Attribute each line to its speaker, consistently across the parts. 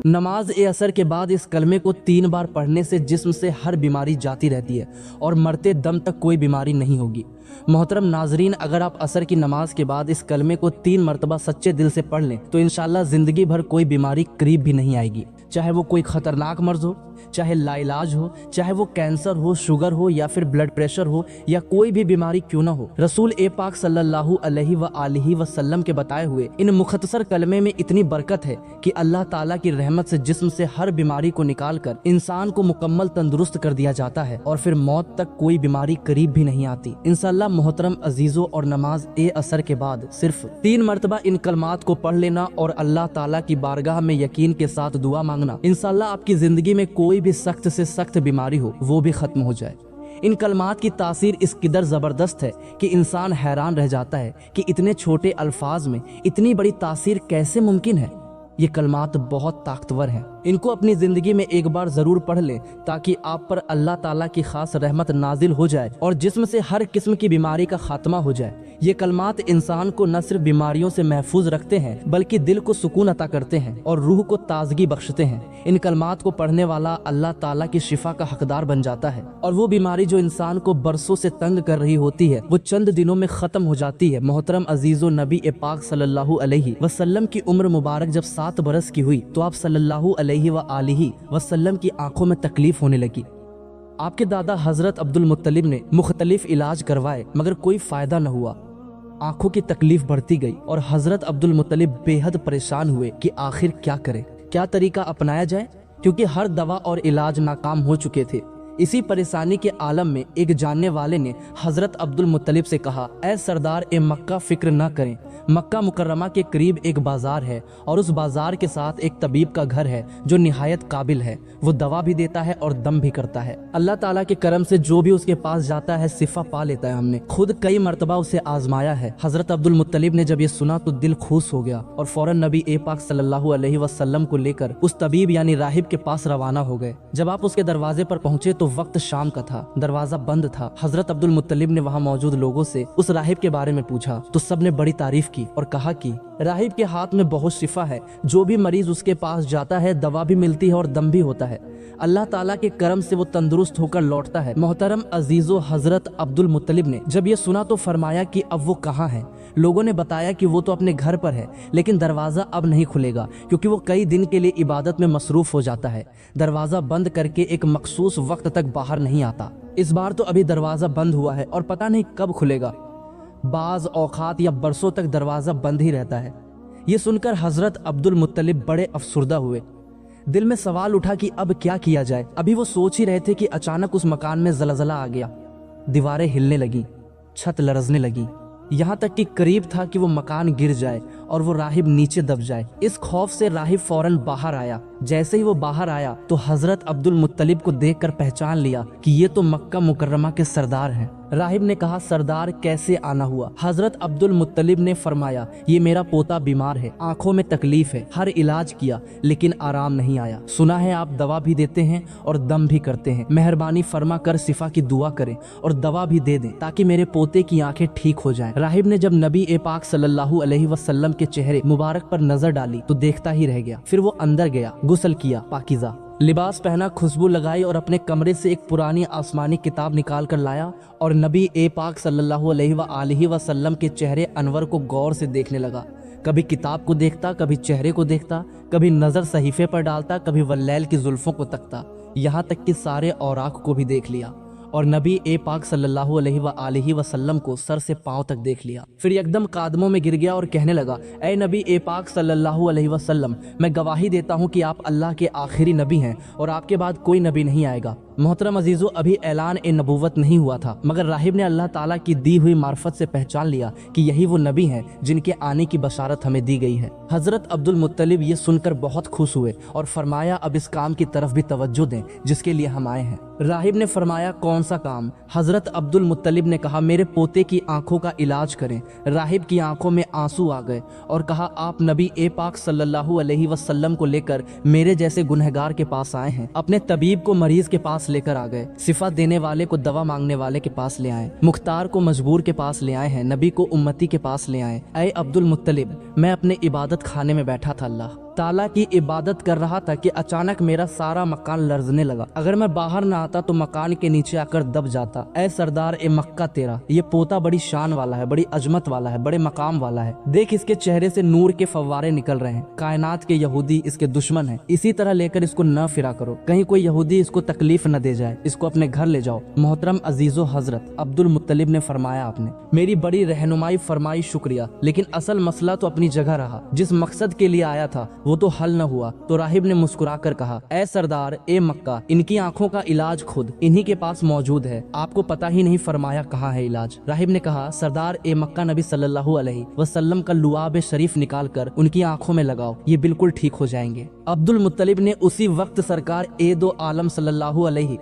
Speaker 1: नमाज ए असर के बाद इस कलमे को 3 बार पढ़ने से जिस्म से हर बीमारी जाती रहती है और मरते दम तक कोई बीमारी नहीं होगी। मोहतरम नाजरीन, अगर आप असर की नमाज के बाद इस कलमे को 3 मरतबा सच्चे दिल से पढ़ लें तो इंशाल्लाह जिंदगी भर कोई बीमारी करीब भी नहीं आएगी। चाहे वो कोई खतरनाक मर्ज हो, चाहे लाइलाज हो, चाहे वो कैंसर हो, शुगर हो या फिर ब्लड प्रेशर हो या कोई भी बीमारी क्यों ना हो। रसूल ए पाक सल्लल्लाहु अलैहि वसल्लम के बताए हुए इन मुख्तसर कलमे में इतनी बरकत है कि अल्लाह ताला की रहमत से जिस्म से हर बीमारी को निकाल कर इंसान को मुकम्मल तंदुरुस्त कर दिया जाता है और फिर मौत तक कोई बीमारी करीब भी नहीं आती। इंशाअल्लाह मोहतरम अजीजों, और नमाज ए असर के बाद सिर्फ 3 मरतबा इन कलमात को पढ़ लेना और अल्लाह ताला की बारगाह में यकीन के साथ दुआ मांगना, इंशाअल्लाह आपकी जिंदगी में कोई भी सख्त से सख्त बीमारी हो वो भी खत्म हो जाए। इन कलमात की तासीर इस कदर ज़बरदस्त है कि इंसान हैरान रह जाता है कि इतने छोटे अल्फाज में इतनी बड़ी तासीर कैसे मुमकिन है। ये कलमात बहुत ताकतवर हैं। इनको अपनी ज़िंदगी में एक बार ज़रूर पढ़ लें ताकि आप पर अल्लाह ताला की खास रहमत नाजिल हो जाए और जिस्म से हर किस्म की बीमारी का खात्मा हो जाए। ये कलमात इंसान को न सिर्फ बीमारियों से महफूज रखते हैं बल्कि दिल को सुकून अता करते हैं और रूह को ताजगी बख्शते हैं। इन कलमात को पढ़ने वाला अल्लाह ताला की शिफा का हकदार बन जाता है और वो बीमारी जो इंसान को बरसों से तंग कर रही होती है वो चंद दिनों में ख़त्म हो जाती है। मोहतरम अजीज़ो, नबी ए पाक सल्लल्लाहु अलैहि वसल्लम की उम्र मुबारक जब 7 बरस की हुई तो आप सल्लल्लाहु अलैहि वसल्लम की आंखों में तकलीफ होने लगी। आपके दादा हजरत अब्दुल मुत्तलिब ने मुख्तलिफ इलाज करवाए मगर कोई फायदा न हुआ। आंखों की तकलीफ बढ़ती गई और हजरत अब्दुल मुत्तलिब बेहद परेशान हुए कि आखिर क्या करें, क्या तरीका अपनाया जाए, क्योंकि हर दवा और इलाज नाकाम हो चुके थे। इसी परेशानी के आलम में एक जानने वाले ने हजरत अब्दुल मुत्तलिब से कहा, ऐ सरदार ए मक्का, फिक्र न करें, मक्का मुकर्रमा के करीब एक बाजार है और उस बाजार के साथ एक तबीब का घर है जो निहायत काबिल है। वो दवा भी देता है और दम भी करता है। अल्लाह ताला के करम से जो भी उसके पास जाता है शिफा पा लेता है। हमने खुद कई मरतबा उसे आजमाया है। हजरत अब्दुल मुत्तलिब ने जब ये सुना तो दिल खुश हो गया और फौरन नबी ए पाक सल्लल्लाहु अलैहि वसल्लम को लेकर उस तबीब यानी राहिब के पास रवाना हो गए। जब आप उसके दरवाजे पर पहुंचे तो वक्त शाम का था, दरवाजा बंद था। हजरत अब्दुल मुत्तलिब ने वहाँ मौजूद लोगों से उस राहिब के बारे में पूछा तो सबने बड़ी तारीफ की और कहा कि राहिब के हाथ में बहुत शिफा है, जो भी मरीज उसके पास जाता है दवा भी मिलती है और दम भी होता है। अल्लाह ताला के करम से वो तंदुरुस्त होकर लौटता है। मोहतरम अजीजो, हजरत अब्दुल मुत्तलिब ने जब ये सुना तो फरमाया कि अब वो कहाँ है। लोगों ने बताया कि वो तो अपने घर पर है लेकिन दरवाजा अब नहीं खुलेगा क्योंकि वो कई दिन के लिए इबादत में मसरूफ हो जाता है। दरवाजा बंद करके एक मखसूस वक्त तक बाहर नहीं आता। इस बार तो अभी दरवाजा बंद हुआ है और पता नहीं कब खुलेगा। बाज औकात या बरसों तक दरवाजा बंद ही रहता है। ये सुनकर हजरत अब्दुल मुत्तलिब बड़े अफसुर्दा हुए। दिल में सवाल उठा कि अब क्या किया जाए। अभी वो सोच ही रहे थे कि अचानक उस मकान में ज़लज़ला आ गया। दीवारें हिलने लगी, छत लरजने लगी, यहाँ तक कि करीब था कि वो मकान गिर जाए और वो राहिब नीचे दब जाए। इस खौफ से राहिब फौरन बाहर आया। जैसे ही वो बाहर आया तो हजरत अब्दुल मुत्तलिब को देखकर पहचान लिया कि ये तो मक्का मुकर्रमा के सरदार हैं। राहिब ने कहा, सरदार कैसे आना हुआ? हजरत अब्दुल मुत्तलिब ने फरमाया, ये मेरा पोता बीमार है, आंखों में तकलीफ है, हर इलाज किया लेकिन आराम नहीं आया। सुना है आप दवा भी देते हैं और दम भी करते हैं, मेहरबानी फरमा कर शिफा की दुआ करें और दवा भी दे दें ताकि मेरे पोते की आंखें ठीक हो जाएं। राहिब ने जब नबी ए पाक सल्लल्लाहु अलैहि वसल्लम के चेहरे मुबारक पर नजर डाली तो देखता ही रह गया। फिर वो अंदर गया, गुस्ल किया, पाकीज़ा लिबास पहना, खुशबू लगाई और अपने कमरे से एक पुरानी आसमानी किताब निकाल कर लाया और नबी ए पाक सल्लल्लाहु अलैहि वसल्लम के चेहरे अनवर को गौर से देखने लगा। कभी किताब को देखता, कभी चेहरे को देखता, कभी नजर सहीफे पर डालता, कभी वल्लैल की जुल्फों को तकता, यहाँ तक कि सारे औराक को भी देख लिया और नबी ए पाक सल्लल्लाहु अलैहि वसल्लम को सर से पांव तक देख लिया। फिर एकदम कादमों में गिर गया और कहने लगा, ए नबी ए पाक सल्लल्लाहु अलैहि वसल्लम, मैं गवाही देता हूँ कि आप अल्लाह के आखिरी नबी हैं और आपके बाद कोई नबी नहीं आएगा। मोहतरम अजीजो, अभी ऐलान ए नबूवत नहीं हुआ था मगर राहिब ने अल्लाह ताला की दी हुई मार्फत से पहचान लिया कि यही वो नबी हैं जिनके आने की बशारत हमें दी गई है। हजरत अब्दुल मुत्तलिब ये सुनकर बहुत खुश हुए और फरमाया, अब इस काम की तरफ भी तवज्जो दें जिसके लिए हम आए हैं। राहिब ने फरमाया, कौन सा काम? हजरत अब्दुल मुत्तलिब ने कहा, मेरे पोते की आंखों का इलाज करें। राहिब की आंखों में आंसू आ गए और कहा, आप नबी ए पाक सल्लल्लाहु अलैहि वसल्लम को लेकर मेरे जैसे गुनहगार के पास आए हैं। अपने तबीब को मरीज के पास लेकर आ गए, सिफा देने वाले को दवा मांगने वाले के पास ले आए, मुख्तार को मजबूर के पास ले आए हैं, नबी को उम्मती के पास ले आए। ऐ अब्दुल मुत्तलिब, मैं अपने इबादत खाने में बैठा था अल्लाह, ताला की इबादत कर रहा था कि अचानक मेरा सारा मकान लर्जने लगा। अगर मैं बाहर ना आता तो मकान के नीचे आकर दब जाता। ऐ सरदार ए मक्का, तेरा ये पोता बड़ी शान वाला है, बड़ी अजमत वाला है, बड़े मकाम वाला है। देख इसके चेहरे से नूर के फव्वारे निकल रहे हैं। कायनात के यहूदी इसके दुश्मन हैं। इसी तरह लेकर इसको न फिरा करो, कहीं कोई यहूदी इसको तकलीफ न दे जाए। इसको अपने घर ले जाओ। मोहतरम अजीजो हजरत, अब्दुल मुत्तलिब ने फरमाया, आपने मेरी बड़ी रहनुमाई फरमाई, शुक्रिया, लेकिन असल मसला तो अपनी जगह रहा। जिस मकसद के लिए आया था वो तो हल न हुआ। तो राहिब ने मुस्कुरा कर कहा, ऐ सरदार ए मक्का, इनकी आंखों का इलाज खुद इन्हीं के पास मौजूद है, आपको पता ही नहीं। फरमाया, कहाँ है इलाज? राहिब ने कहा, सरदार ए मक्का, नबी सल्लल्लाहु अलैहि वसल्लम का लुआब शरीफ निकाल कर उनकी आंखों में लगाओ, ये बिल्कुल ठीक हो जाएंगे। अब्दुल मुत्तलिब ने उसी वक्त सरकार ए दो आलम सल्लल्लाहु अलैहि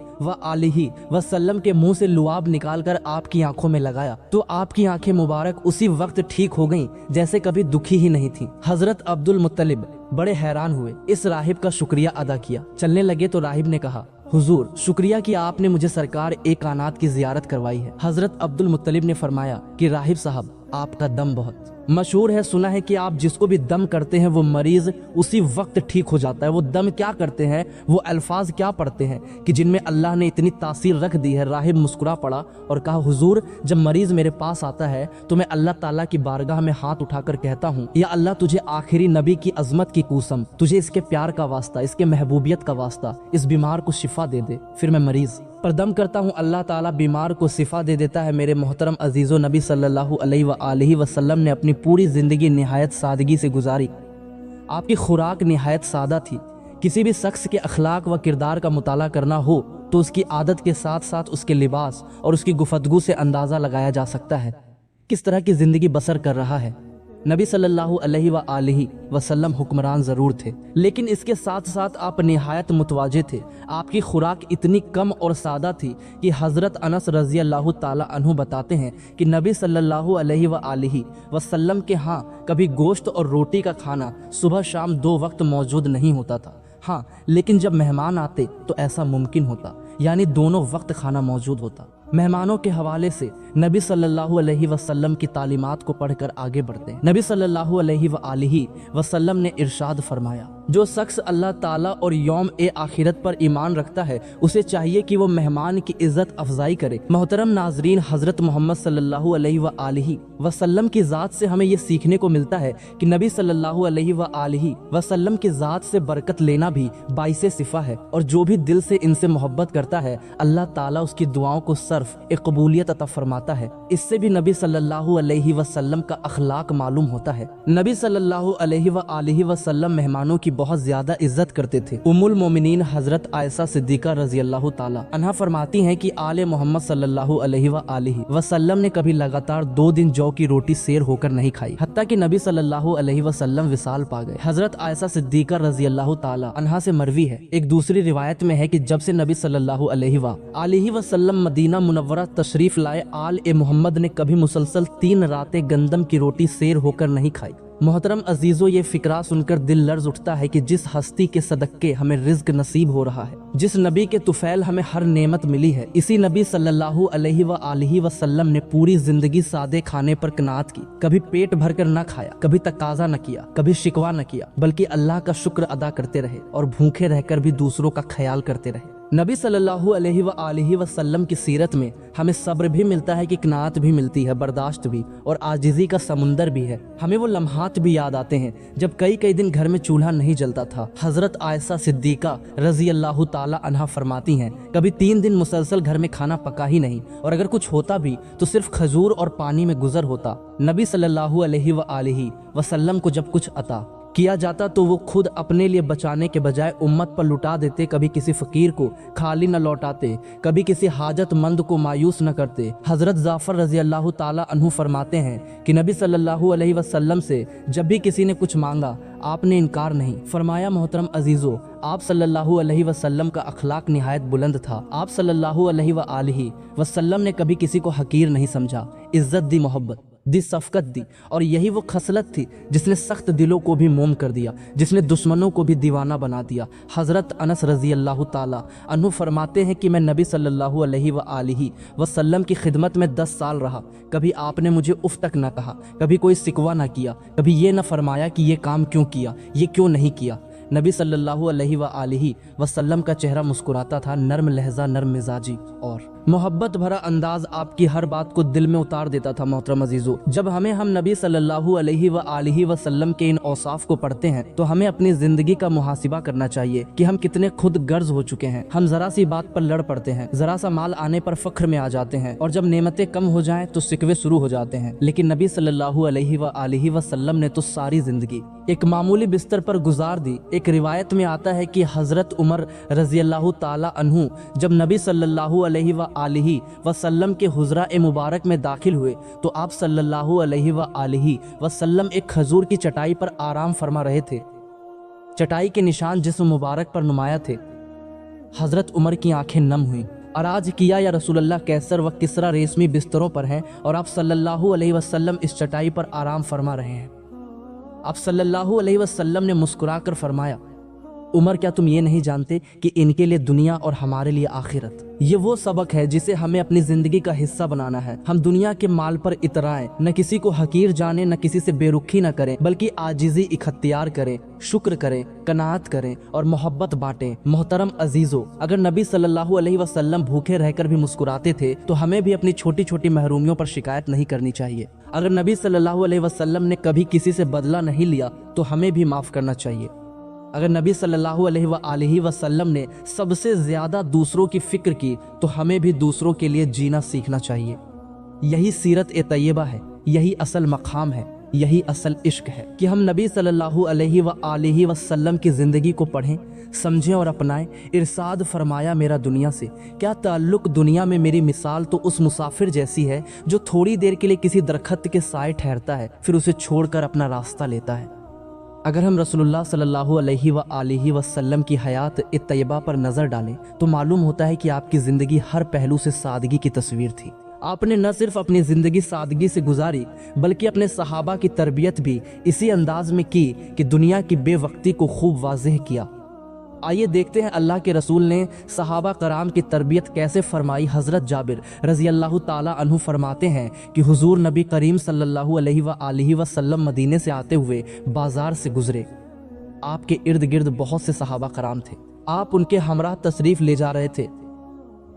Speaker 1: वसल्लम के मुंह से लुआब निकाल कर आपकी आंखों में लगाया तो आपकी आंखें मुबारक उसी वक्त ठीक हो गईं, जैसे कभी दुखी ही नहीं थी। हजरत अब्दुल मुत्तलिब बड़े हैरान हुए, इस राहिब का शुक्रिया अदा किया। चलने लगे तो राहिब ने कहा, हुजूर, शुक्रिया कि आपने मुझे सरकार ए कानात की जियारत करवाई है। हजरत अब्दुल मुत्तलिब ने फरमाया कि राहिब साहब, आपका दम बहुत मशहूर है, सुना है कि आप जिसको भी दम करते हैं वो मरीज उसी वक्त ठीक हो जाता है। वो दम क्या करते हैं, वो अल्फाज क्या पढ़ते हैं कि जिनमें अल्लाह ने इतनी तासीर रख दी है। राहिब मुस्कुरा पड़ा और कहा, हुजूर, जब मरीज मेरे पास आता है तो मैं अल्लाह ताला की बारगाह में हाथ उठाकर कहता हूँ, या अल्लाह, तुझे आखिरी नबी की अजमत की कसम, तुझे इसके प्यार का वास्ता, इसके महबूबियत का वास्ता, इस बीमार को शिफा दे दे। फिर मैं मरीज पर दम करता हूँ, अल्लाह ताला बीमार को शिफा दे देता है। मेरे मोहतरम अजीज़ो, नबी सल्लल्लाहु अलैहि वसल्लम ने अपनी पूरी जिंदगी निहायत सादगी से गुजारी। आपकी खुराक निहायत सादा थी। किसी भी शख्स के अखलाक व किरदार का मुताला करना हो तो उसकी आदत के साथ साथ उसके लिबास और उसकी गुफ्तगू से अंदाज़ा लगाया जा सकता है किस तरह की ज़िंदगी बसर कर रहा है। नबी सल्लल्लाहु अलैहि वसल्लम हुक्मरान ज़रूर थे, लेकिन इसके साथ साथ आप निहायत मुतवाजे थे। आपकी खुराक इतनी कम और सादा थी कि हज़रत अनस रज़ी अल्लाह ताला अन्हु बताते हैं कि नबी सल्लल्लाहु अलैहि वसल्लम के यहाँ कभी गोश्त और रोटी का खाना सुबह शाम 2 वक्त मौजूद नहीं होता था। हाँ, लेकिन जब मेहमान आते तो ऐसा मुमकिन होता, यानी दोनों वक्त खाना मौजूद होता। मेहमानों के हवाले से नबी सल्लल्लाहु अलैहि वसल्लम की तालीमात को पढ़कर आगे बढ़ते हैं। नबी सल्लल्लाहु अलैहि वसल्लम ने इरशाद फरमाया, जो शख्स अल्लाह ताला और यौम ए आखिरत पर ईमान रखता है उसे चाहिए कि वो मेहमान की इज्जत अफजाई करे। मोहतरम नाजरीन, हजरत मोहम्मद सल्लल्लाहु अलैहि वसल्लम की ज़ात से हमें ये सीखने को मिलता है कि नबी सल्लल्लाहु अलैहि वसल्लम की ज़ात से बरकत लेना भी बाइसे सिफा है, और जो भी दिल से इनसे मोहब्बत करता है अल्लाह ताला उसकी दुआओं को सर्फ एक कबूलियत अता फरमाता है। इससे भी नबी सल्लल्लाहु अलैहि वसल्लम का अखलाक मालूम होता है। नबी सल्लल्लाहु अलैहि वसल्लम मेहमानों की बहुत ज्यादा इज्जत करते थे। उम्मुल मोमिनीन हजरत आयशा सिद्दीका रजी अल्लाह ताला अन्हा फरमाती हैं कि आले मोहम्मद सल्लल्लाहु अलैहि वसल्लम ने कभी लगातार 2 दिन जौ की रोटी सेर होकर नहीं खाई, हत्ता कि नबी सल्लल्लाहु अलैहि वसल्लम विसाल पा गए। हजरत आयशा सिद्दीका रजी अल्लाह ताला अन्हा से मरवी है, एक दूसरी रिवायत में है कि जब से नबी सल्लल्लाहु अलैहि वसल्लम मदीना मुनव्वरा तशरीफ लाए, आल ए मोहम्मद ने कभी मुसलसल 3 रातें गंदम की रोटी सेर होकर नहीं खाई। मोहतरम अजीजों, ये फिक्रा सुनकर दिल लर्ज उठता है कि जिस हस्ती के सदक़े हमें रिज्क नसीब हो रहा है, जिस नबी के तुफैल हमें हर नेमत मिली है, इसी नबी सल्लल्लाहु अलैहि वसल्लम ने पूरी जिंदगी सादे खाने पर कनात की। कभी पेट भरकर न खाया, कभी तकाजा न किया, कभी शिकवा न किया, बल्कि अल्लाह का शुक्र अदा करते रहे और भूखे रहकर भी दूसरों का ख्याल करते रहे। नबी सल्लल्लाहु अलैहि वसल्लम की सीरत में हमें सब्र भी मिलता है कि कनात भी मिलती है, बर्दाश्त भी, और आजिज़ी का समुंदर भी है। हमें वो लम्हात भी याद आते हैं जब कई दिन घर में चूल्हा नहीं जलता था। हजरत आयशा सिद्दीका रजी अल्लाह ताला अन्हा फरमाती हैं, कभी 3 दिन मुसलसल घर में खाना पका ही नहीं, और अगर कुछ होता भी तो सिर्फ खजूर और पानी में गुजर होता। नबी सल्लल्लाहु अलैहि वसल्लम को जब कुछ अता किया जाता तो वो खुद अपने लिए बचाने के बजाय उम्मत पर लुटा देते। कभी किसी फकीर को खाली न लौटाते, कभी किसी हाजतमंद को मायूस न करते। हजरत जाफर रजी अल्लाह ताला अन्हु फरमाते हैं कि नबी सल्लल्लाहु अलैहि वसल्लम से जब भी किसी ने कुछ मांगा आपने इनकार नहीं फरमाया। मोहतरम अजीजों, आप सल्लल्लाहु अलैहि वसल्लम का अखलाक निहायत बुलंद था। आप सल्लल्लाहु अलैहि वसल्लम ने कभी किसी को हकीर नहीं समझा, इज्जत दी, मोहब्बत दी, शफकत दी, और यही वो खसलत थी जिसने सख्त दिलों को भी मोम कर दिया, जिसने दुश्मनों को भी दीवाना बना दिया। हज़रत अनस रज़ी अल्लाह ताला अन्हु फरमाते हैं कि मैं नबी सल्लल्लाहु अलैहि वसल्लम की खिदमत में 10 साल रहा। कभी आपने मुझे उफ तक ना कहा, कभी कोई सिकवा ना किया, कभी ये ना फरमाया कि ये काम क्यों किया, ये क्यों नहीं किया। नबी सल्लल्लाहु अलैहि वसल्लम का चेहरा मुस्कुराता था, नर्म लहजा, नर्म मिजाजी और मोहब्बत भरा अंदाज आपकी हर बात को दिल में उतार देता था। मोहतरम अजीजों, जब हम नबी सल्लल्लाहु अलैहि वसल्लम के इन औसाफ को पढ़ते हैं तो हमें अपनी जिंदगी का मुहासिबा करना चाहिए कि हम कितने खुद गर्ज हो चुके हैं। हम जरा सी बात पर लड़ पड़ते हैं, जरा सा माल आने पर फख्र में आ जाते हैं, और जब नेमतें कम हो जाएं तो सिकवे शुरू हो जाते हैं। लेकिन नबी सल्लल्लाहु अलैहि वसल्लम ने तो सारी जिंदगी एक मामूली बिस्तर पर गुजार दी। एक रिवायत में आता है कि हजरत उमर रजी अल्लाह ताला अन्हु जब नबी सल्लल्लाहु अलैहि वसल्लम के हुजरा ए मुबारक में दाखिल हुए तो आप सल्लल्लाहु अलैहि वसल्लम एक खजूर की चटाई पर आराम फरमा रहे थे। चटाई के निशान जिस्म मुबारक पर नुमाया थे। हजरत उमर की आंखें नम हुईं। अराज किया, या रसूलल्लाह कैसर व किसरा रेशमी बिस्तरों पर हैं और आप सल्लल्लाहु अलैहि वसल्लम इस चटाई पर आराम फरमा रहे हैं। आप सल्लल्लाहु अलैहि वसल्लम ने मुस्कुराकर फरमाया, उमर क्या तुम ये नहीं जानते कि इनके लिए दुनिया और हमारे लिए आखिरत। ये वो सबक है जिसे हमें अपनी जिंदगी का हिस्सा बनाना है। हम दुनिया के माल पर इतराएं, न किसी को हकीर जाने, न किसी से बेरुखी न करें, बल्कि आजिज़ी इख्तियार करें, शुक्र करें, कनात करें और मोहब्बत बांटें। मोहतरम अजीजों, अगर नबी सल्लल्लाहु अलैहि वसल्लम भूखे रहकर भी मुस्कुराते थे तो हमें भी अपनी छोटी छोटी महरूमियों पर शिकायत नहीं करनी चाहिए। अगर नबी सल्लल्लाहु अलैहि वसल्लम ने कभी किसी से बदला नहीं लिया तो हमें भी माफ करना चाहिए। अगर नबी सल्लल्लाहु अलैहि वसल्लम ने सबसे ज्यादा दूसरों की फिक्र की तो हमें भी दूसरों के लिए जीना सीखना चाहिए। यही सीरत ए तैयबा है, यही असल मकाम है, यही असल इश्क है कि हम नबी सल्लल्लाहु अलैहि वसल्लम की जिंदगी को पढ़ें, समझें और अपनाएं। इरशाद फरमाया, मेरा दुनिया से क्या ताल्लुक, दुनिया में मेरी मिसाल तो उस मुसाफिर जैसी है जो थोड़ी देर के लिए किसी दरख्त के साए ठहरता है, फिर उसे छोड़कर अपना रास्ता लेता है। अगर हम रसूलुल्लाह सल्लल्लाहु अलैहि वसल्लम की हयात ए तैयबा पर नज़र डालें तो मालूम होता है कि आपकी ज़िंदगी हर पहलू से सादगी की तस्वीर थी। आपने न सिर्फ अपनी ज़िंदगी सादगी से गुजारी बल्कि अपने सहाबा की तरबियत भी इसी अंदाज में की कि दुनिया की बेवक्ती को खूब वाज़ेह किया। आइए देखते हैं अल्लाह के रसूल ने सहाबा कराम की तरबियत कैसे फरमाई। हज़रत जाबिर रज़ी अल्लाह ताला अन्हु फरमाते हैं कि हुजूर नबी करीम सल्लल्लाहु अलैहि वसल्लम मदीने से आते हुए बाजार से गुजरे। आपके इर्द गिर्द बहुत से सहाबा कराम थे। आप उनके हमराह तशरीफ ले जा रहे थे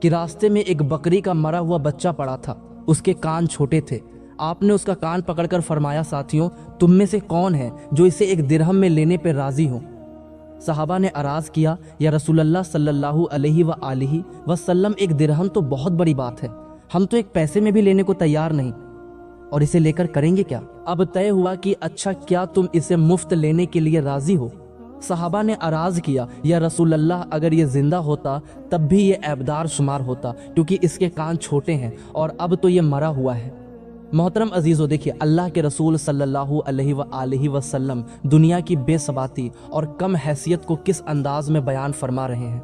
Speaker 1: कि रास्ते में एक बकरी का मरा हुआ बच्चा पड़ा था। उसके कान छोटे थे। आपने उसका कान पकड़कर फरमाया, साथियों तुम में से कौन है जो इसे एक दिरहम में लेने पर राजी हो। सहाबा ने अराज किया, या रसूलल्लाह सल्लल्लाहु अलैहि वसल्लम एक दिरहम तो बहुत बड़ी बात है, हम तो एक पैसे में भी लेने को तैयार नहीं, और इसे लेकर करेंगे क्या। अब तय हुआ कि अच्छा क्या तुम इसे मुफ्त लेने के लिए राजी हो। सहाबा ने अराज किया, या रसूलल्लाह अगर ये जिंदा होता तब भी ये ऐबदार शुमार होता, क्योंकि इसके कान छोटे हैं और अब तो ये मरा हुआ है। मोहतरम अजीज़ों, देखिए अल्लाह के रसूल सल्लल्लाहु अलैहि वसल्लम दुनिया की बेसबाती और कम हैसियत को किस अंदाज में बयान फरमा रहे हैं।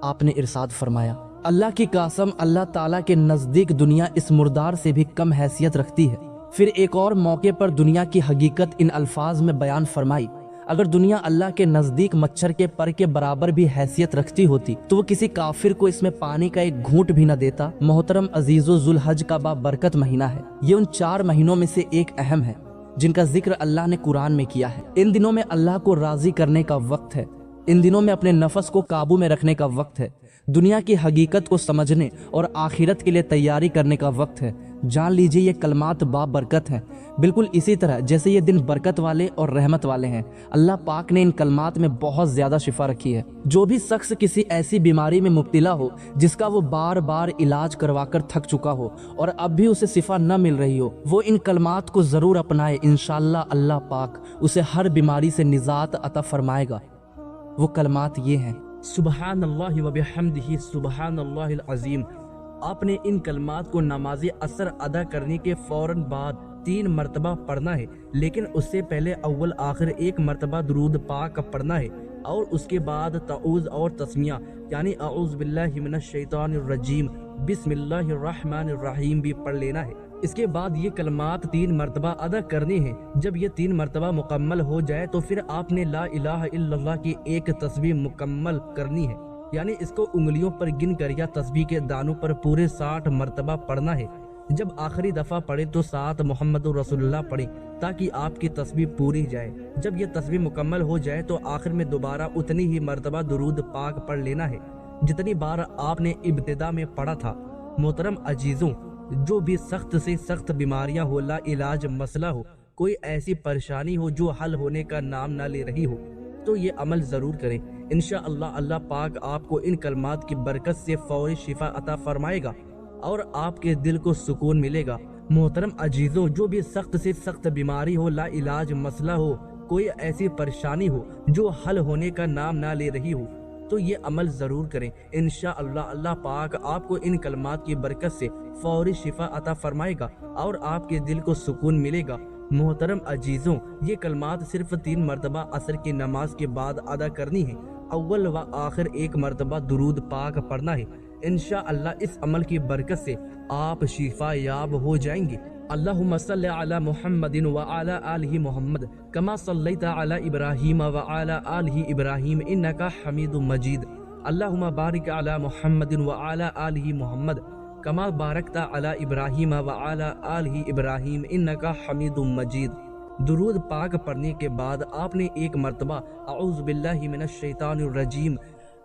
Speaker 1: आपने इरशाद फरमाया, अल्लाह की कसम अल्लाह ताला के नज़दीक दुनिया इस मुर्दार से भी कम हैसियत रखती है। फिर एक और मौके पर दुनिया की हकीकत इन अल्फाज में बयान फरमाई, अगर दुनिया अल्लाह के नज़दीक मच्छर के पर के बराबर भी हैसियत रखती होती तो वो किसी काफिर को इसमें पानी का एक घूंट भी न देता। मोहतरम अजीज़ो, जुल्हज का बाबरकत महीना है। ये उन 4 महीनों में से एक अहम है जिनका जिक्र अल्लाह ने कुरान में किया है। इन दिनों में अल्लाह को राजी करने का वक्त है। इन दिनों में अपने नफस को काबू में रखने का वक्त है। दुनिया की हकीकत को समझने और आखिरत के लिए तैयारी करने का वक्त है। जान लीजिए ये कलमात बाबरकत हैं, बिल्कुल इसी तरह जैसे ये दिन बरकत वाले और रहमत वाले हैं। अल्लाह पाक ने इन कलमात में बहुत ज्यादा शिफा रखी है। जो भी शख्स किसी ऐसी बीमारी में मुब्तला हो जिसका वो बार बार इलाज करवाकर थक चुका हो और अब भी उसे शिफा न मिल रही हो, वो इन कलमात को जरूर अपनाए। इंशाअल्लाह अल्लाह पाक उसे हर बीमारी से निजात अता फरमाएगा। वो कलमात ये हैं, सुबहानल्लाहि व बिहम्दिही सुबहानल्लाहिल अज़ीम। आपने इन कलमात को नमाज़े असर अदा करने के फौरन बाद 3 मरतबा पढ़ना है, लेकिन उससे पहले अव्वल आखिर 1 मरतबा दुरूद पाक पढ़ना है और उसके बाद तऊज़ और तस्मिया यानी अऊज़ु बिल्लाहि मिनश शैतानिर रजीम बिस्मिल्लाहिर रहमानिर रहीम भी पढ़ लेना है। اس کے بعد یہ کلمات 3 مرتبہ ادا کرنے ہیں۔ جب یہ 3 مرتبہ مکمل ہو جائے تو پھر آپ نے لا الہ الا اللہ کی ایک تسبیح مکمل کرنی ہے، یعنی اس کو انگلیوں پر گن کر یا تسبیح کے دانوں پر پورے 60 مرتبہ پڑھنا ہے۔ جب آخری دفعہ پڑھیں تو 7 محمد رسول اللہ پڑھیں تاکہ آپ کی تسبیح پوری جائے۔ جب یہ تسبیح مکمل ہو جائے تو آخر میں دوبارہ اتنی ہی مرتبہ درود پاک پڑھ لینا ہے جتنی بار آپ نے ابتدا میں پڑھا تھا۔ محترم عزیزوں، جو بھی سخت سے سخت بیماریاں ہو، لا علاج مسئلہ ہو، کوئی ایسی پریشانی ہو جو حل ہونے کا نام نہ لے رہی ہو، تو یہ عمل ضرور کریں۔ انشاءاللہ اللہ پاک آپ کو ان کلمات کی برکت سے فوری شفا عطا فرمائے گا اور آپ کے دل کو سکون ملے گا۔ محترم عزیزوں، جو بھی سخت سے سخت بیماری ہو، لا علاج مسئلہ ہو، کوئی ایسی پریشانی ہو جو حل ہونے کا نام نہ لے رہی ہو، تو یہ عمل ضرور کریں۔ انشاءاللہ اللہ پاک آپ کو ان کلمات کی برکت سے فوری شفا عطا فرمائے گا اور آپ کے دل کو سکون ملے گا۔ محترم عزیزوں، یہ کلمات صرف 3 مرتبہ عصر کی نماز کے بعد ادا کرنی ہے۔ اول و آخر 1 مرتبہ درود پاک پڑھنا ہے۔ انشاءاللہ اس عمل کی برکت سے آپ شفا یاب ہو جائیں گے۔ اللہم صلی علی محمد وعلی آلہ محمد کما صلیت علی ابراہیم وعلی آلہ ابراہیم انکا حمید مجید۔ اللہم بارک علی محمد وعلی آلہ محمد کما بارکت علی ابراہیم وعلی آلہ ابراہیم انکا حمید مجید۔ درود پاک پڑھنے کے بعد آپ نے 1 مرتبہ اعوذ باللہ من الشیطان الرجیم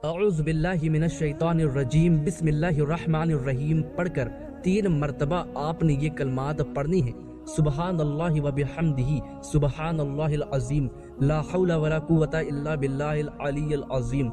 Speaker 1: اعوذ باللہ من الشیطان الرجیم بسم اللہ الرحمن الرحیم پڑھ کر 3 مرتبہ آپ نے یہ کلمات پڑھنی ہیں۔ سبحان اللہ و بحمدہ سبحان اللہ العظیم لا حول ولا قوت الا باللہ العلی العظیم۔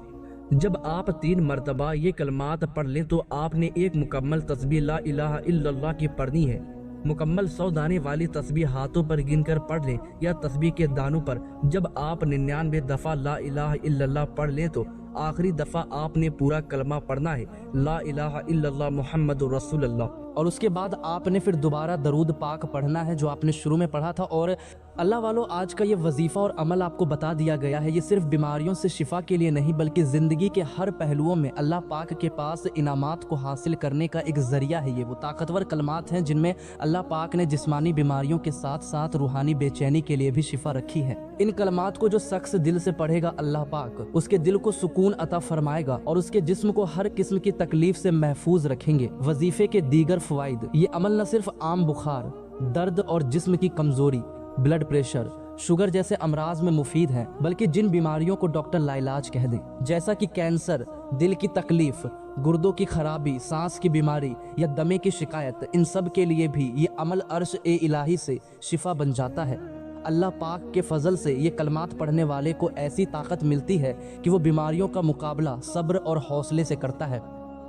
Speaker 1: جب آپ 3 مرتبہ یہ کلمات پڑھ لیں تو آپ نے ایک مکمل تسبیح لا الہ الا اللہ کی پڑھنی ہے۔ مکمل 100 دانے والی تسبیح ہاتھوں پر گن کر پڑھ لیں یا تسبیح کے دانوں پر۔ جب آپ 99 دفعہ لا الہ الا اللہ پڑھ لیں تو آخری دفعہ آپ نے پورا کلمہ پڑھنا ہے، لا الہ الا اللہ محمد رسول اللہ، اور اس کے بعد آپ نے پھر دوبارہ درود پاک پڑھنا ہے جو آپ نے شروع میں پڑھا تھا۔ اور اللہ والو، آج کا یہ وظیفہ اور عمل آپ کو بتا دیا گیا ہے، یہ صرف بیماریوں سے شفا کے لیے نہیں بلکہ زندگی کے ہر پہلوؤں میں اللہ پاک کے پاس انعامات کو حاصل کرنے کا ایک ذریعہ ہے۔ یہ وہ طاقتور کلمات ہیں جن میں اللہ پاک نے جسمانی بیماریوں کے ساتھ ساتھ روحانی بے چینی کے لیے بھی شفا رکھی ہے۔ ان کلمات کو جو شخص دل سے پڑھے گا، اللہ پاک اس کے دل کو سکون عطا فرمائے گا اور اس کے جسم کو ہر قسم کی تکلیف سے محفوظ رکھیں گے۔ وظیفے کے دیگر فوائد: یہ عمل نہ صرف عام بخار، درد اور جسم کی کمزوری، بلڈ پریشر، شوگر جیسے امراض میں مفید ہیں، بلکہ جن بیماریوں کو ڈاکٹر لا علاج کہہ دیں جیسا کہ کینسر، دل کی تکلیف، گردوں کی خرابی، سانس کی بیماری یا دمے کی شکایت، ان سب کے لیے بھی یہ عمل عرش الہی سے شفا بن جاتا ہے۔ اللہ پاک کے فضل سے یہ کلمات پڑھنے والے کو ایسی طاقت ملتی ہے کہ وہ بیماریوں کا مقابلہ صبر اور حوصلے سے کرتا ہے،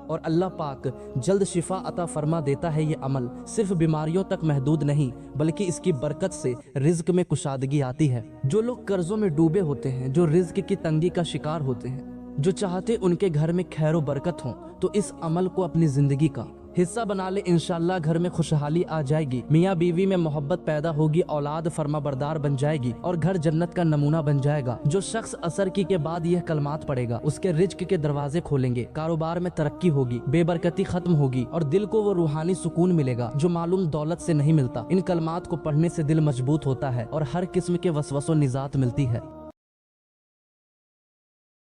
Speaker 1: اور اللہ پاک جلد شفا عطا فرما دیتا ہے۔ یہ عمل صرف بیماریوں تک محدود نہیں بلکہ اس کی برکت سے رزق میں کشادگی آتی ہے۔ جو لوگ قرضوں میں ڈوبے ہوتے ہیں، جو رزق کی تنگی کا شکار ہوتے ہیں، جو چاہتے ان کے گھر میں خیر و برکت ہوں، تو اس عمل کو اپنی زندگی کا حصہ بنا لے۔ انشاءاللہ گھر میں خوشحالی آ جائے گی، میاں بیوی میں محبت پیدا ہوگی، اولاد فرما بردار بن جائے گی اور گھر جنت کا نمونہ بن جائے گا۔ جو شخص عصر کی کے بعد یہ کلمات پڑھے گا، اس کے رزق کے دروازے کھولیں گے، کاروبار میں ترقی ہوگی، بے برکتی ختم ہوگی اور دل کو وہ روحانی سکون ملے گا جو معلوم دولت سے نہیں ملتا۔ ان کلمات کو پڑھنے سے دل مضبوط ہوتا ہے اور ہر قسم کے وسوسوں نجات ملتی ہے۔